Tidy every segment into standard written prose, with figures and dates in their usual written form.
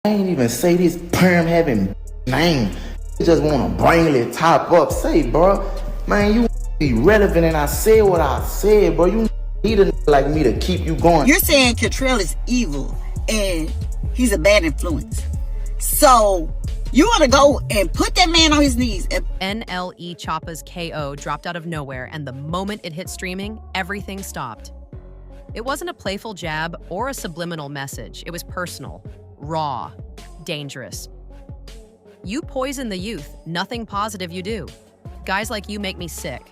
I ain't even say this perm having name. You just wanna bring it top up. Say, bro, man, you be relevant, and I said what I said, bro. You need a like me to keep you going. You're saying Cottrell is evil and he's a bad influence. So you want to go and put that man on his knees. NLE Choppa's KO dropped out of nowhere, and the moment it hit streaming, everything stopped. It wasn't a playful jab or a subliminal message. It was personal, raw, dangerous. You poison the youth, nothing positive you do. Guys like you make me sick.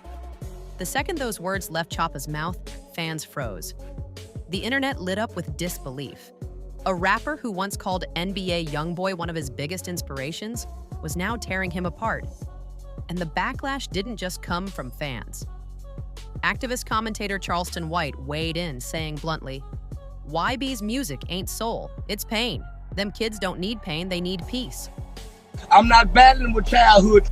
The second those words left Choppa's mouth, fans froze. The internet lit up with disbelief. A rapper who once called NBA YoungBoy one of his biggest inspirations was now tearing him apart. And the backlash didn't just come from fans. Activist commentator Charleston White weighed in, saying bluntly, "YB's music ain't soul, it's pain. Them kids don't need pain, they need peace." I'm not battling with childhood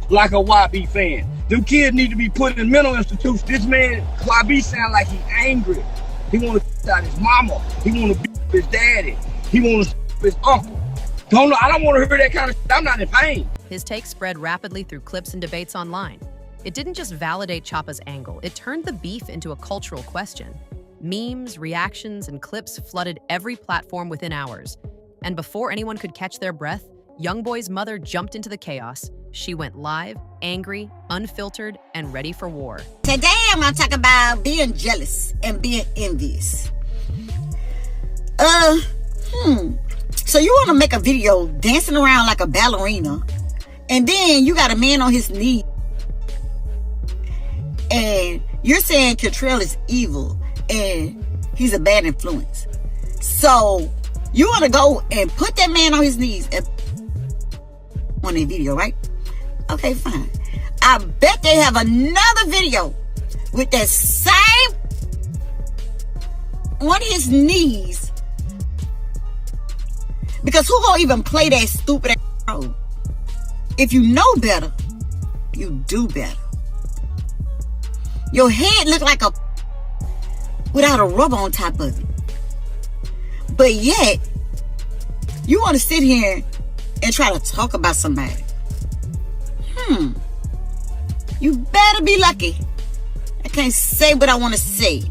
like a YB fan. Them kids need to be put in mental institutions. This man, YB, sound like he angry. He want to out his mama. He want to beat his daddy. He want to his uncle. I don't want to hear that kind of shit. I'm not in pain. His take spread rapidly through clips and debates online. It didn't just validate Choppa's angle, it turned the beef into a cultural question. Memes, reactions, and clips flooded every platform within hours. And before anyone could catch their breath, YoungBoy's mother jumped into the chaos. She went live, angry, unfiltered, and ready for war. Today I'm going to talk about being jealous and being envious. So you want to make a video dancing around like a ballerina, and then you got a man on his knee, and you're saying Cottrell is evil and he's a bad influence. So you want to go and put that man on his knees and on a video, right? Okay, fine. I bet they have another video with that same on his knees. Because who gonna even play that stupid ass role? If you know better, you do better. Your head look like a without a rubber on top of it. But yet, you want to sit here and try to talk about somebody. You better be lucky I can't say what I want to say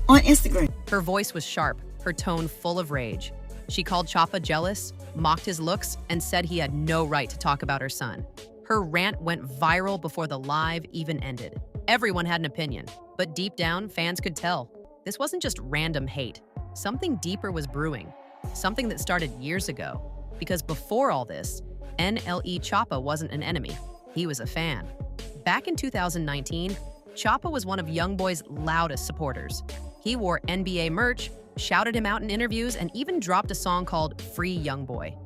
on Instagram. Her voice was sharp, her tone full of rage. She called Choppa jealous, mocked his looks, and said he had no right to talk about her son. Her rant went viral before the live even ended. Everyone had an opinion, but deep down, fans could tell. This wasn't just random hate. Something deeper was brewing, something that started years ago. Because before all this, NLE Choppa wasn't an enemy. He was a fan. Back in 2019, Choppa was one of YoungBoy's loudest supporters. He wore NBA merch, shouted him out in interviews, and even dropped a song called Free YoungBoy.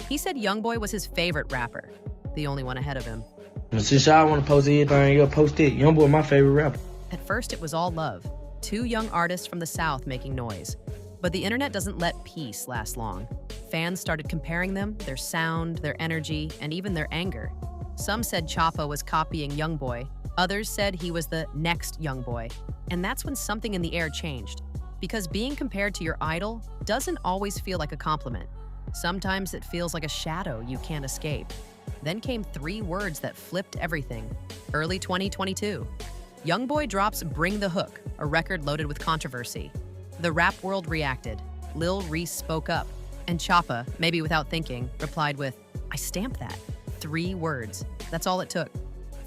He said YoungBoy was his favorite rapper, the only one ahead of him. Since y'all want to post anything, you'll post it. YoungBoy my favorite rapper. At first, it was all love. Two young artists from the South making noise. But the internet doesn't let peace last long. Fans started comparing them, their sound, their energy, and even their anger. Some said Choppa was copying YoungBoy. Others said he was the next YoungBoy. And that's when something in the air changed. Because being compared to your idol doesn't always feel like a compliment. Sometimes it feels like a shadow you can't escape. Then came 3 words that flipped everything. Early 2022. YoungBoy drops Bring the Hook, a record loaded with controversy. The rap world reacted. Lil Reese spoke up. And Choppa, maybe without thinking, replied with, "I stamped that." 3 words. That's all it took.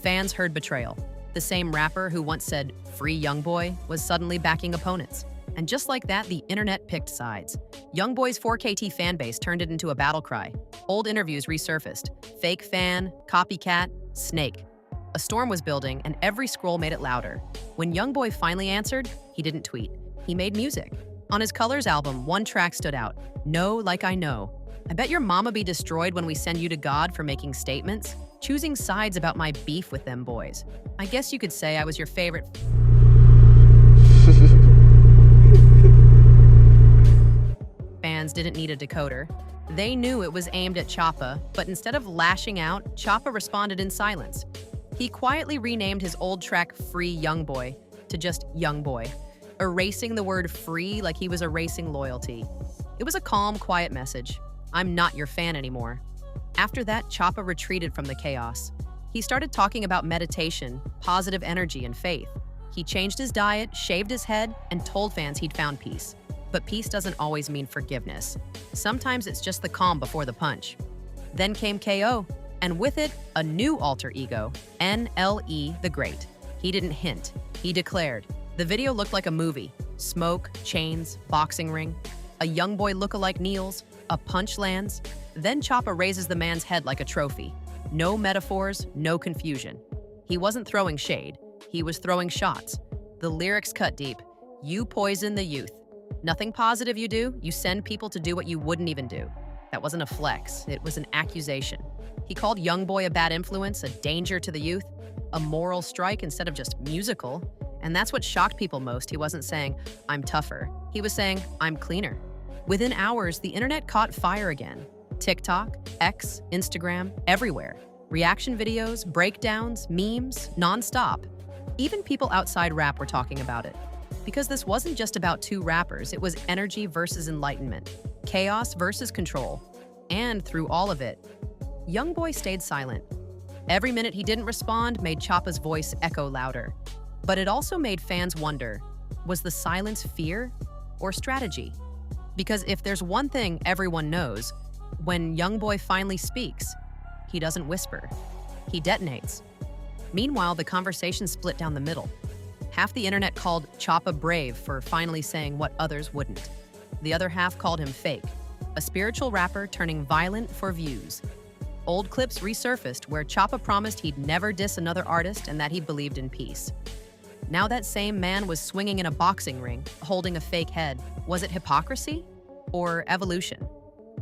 Fans heard betrayal. The same rapper who once said, "Free YoungBoy," was suddenly backing opponents. And just like that, the internet picked sides. YoungBoy's 4KT fanbase turned it into a battle cry. Old interviews resurfaced. Fake fan, copycat, snake. A storm was building, and every scroll made it louder. When YoungBoy finally answered, he didn't tweet. He made music. On his Colors album, one track stood out, "Know Like I Know." I bet your mama be destroyed when we send you to God for making statements, choosing sides about my beef with them boys. I guess you could say I was your favorite. Fans didn't need a decoder. They knew it was aimed at Choppa, but instead of lashing out, Choppa responded in silence. He quietly renamed his old track Free YoungBoy to just YoungBoy, erasing the word free like he was erasing loyalty. It was a calm, quiet message. I'm not your fan anymore. After that, Choppa retreated from the chaos. He started talking about meditation, positive energy, and faith. He changed his diet, shaved his head, and told fans he'd found peace. But peace doesn't always mean forgiveness. Sometimes it's just the calm before the punch. Then came KO, and with it, a new alter ego, NLE the Great. He didn't hint, he declared. The video looked like a movie. Smoke, chains, boxing ring. A YoungBoy lookalike kneels, a punch lands. Then Choppa raises the man's head like a trophy. No metaphors, no confusion. He wasn't throwing shade, he was throwing shots. The lyrics cut deep. You poison the youth. Nothing positive you do, you send people to do what you wouldn't even do. That wasn't a flex, it was an accusation. He called YoungBoy a bad influence, a danger to the youth, a moral strike instead of just musical. And that's what shocked people most. He wasn't saying, I'm tougher. He was saying, I'm cleaner. Within hours, the internet caught fire again. TikTok, X, Instagram, everywhere. Reaction videos, breakdowns, memes, nonstop. Even people outside rap were talking about it. Because this wasn't just about two rappers, it was energy versus enlightenment, chaos versus control. And through all of it, YoungBoy stayed silent. Every minute he didn't respond made Choppa's voice echo louder. But it also made fans wonder, was the silence fear or strategy? Because if there's one thing everyone knows, when YoungBoy finally speaks, he doesn't whisper, he detonates. Meanwhile, the conversation split down the middle. Half the internet called Choppa brave for finally saying what others wouldn't. The other half called him fake, a spiritual rapper turning violent for views. Old clips resurfaced where Choppa promised he'd never diss another artist and that he believed in peace. Now that same man was swinging in a boxing ring, holding a fake head. Was it hypocrisy or evolution?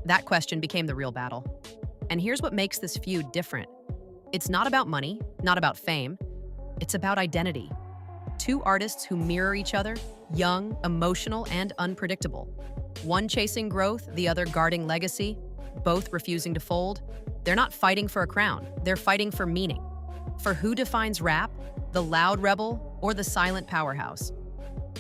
That question became the real battle. And here's what makes this feud different. It's not about money, not about fame. It's about identity. Two artists who mirror each other, young, emotional, and unpredictable. One chasing growth, the other guarding legacy, both refusing to fold. They're not fighting for a crown, they're fighting for meaning. For who defines rap, the loud rebel or the silent powerhouse?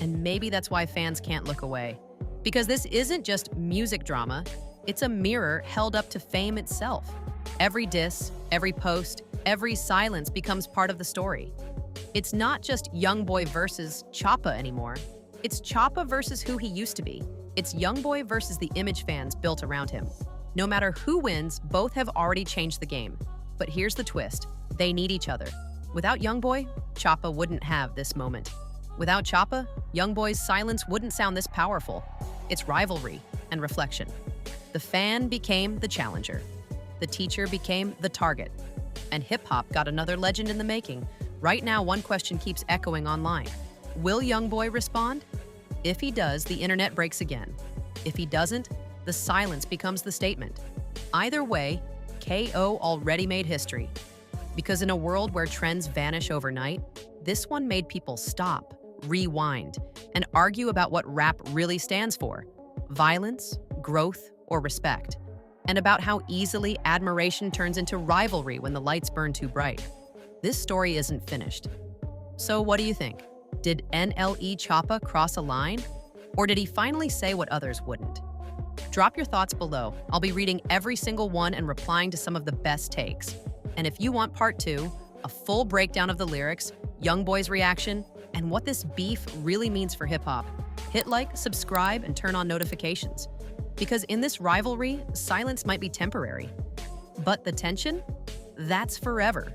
And maybe that's why fans can't look away. Because this isn't just music drama, it's a mirror held up to fame itself. Every diss, every post, every silence becomes part of the story. It's not just YoungBoy versus Choppa anymore. It's Choppa versus who he used to be. It's YoungBoy versus the image fans built around him. No matter who wins, both have already changed the game. But here's the twist. They need each other. Without YoungBoy, Choppa wouldn't have this moment. Without Choppa, YoungBoy's silence wouldn't sound this powerful. It's rivalry and reflection. The fan became the challenger. The teacher became the target. And hip-hop got another legend in the making. Right now, one question keeps echoing online. Will YoungBoy respond? If he does, the internet breaks again. If he doesn't, the silence becomes the statement. Either way, KO already made history. Because in a world where trends vanish overnight, this one made people stop, rewind, and argue about what rap really stands for: violence, growth, or respect. And about how easily admiration turns into rivalry when the lights burn too bright. This story isn't finished. So what do you think? Did NLE Choppa cross a line? Or did he finally say what others wouldn't? Drop your thoughts below. I'll be reading every single one and replying to some of the best takes. And if you want part 2, a full breakdown of the lyrics, YoungBoy's reaction, and what this beef really means for hip-hop, hit like, subscribe, and turn on notifications. Because in this rivalry, silence might be temporary. But the tension? That's forever.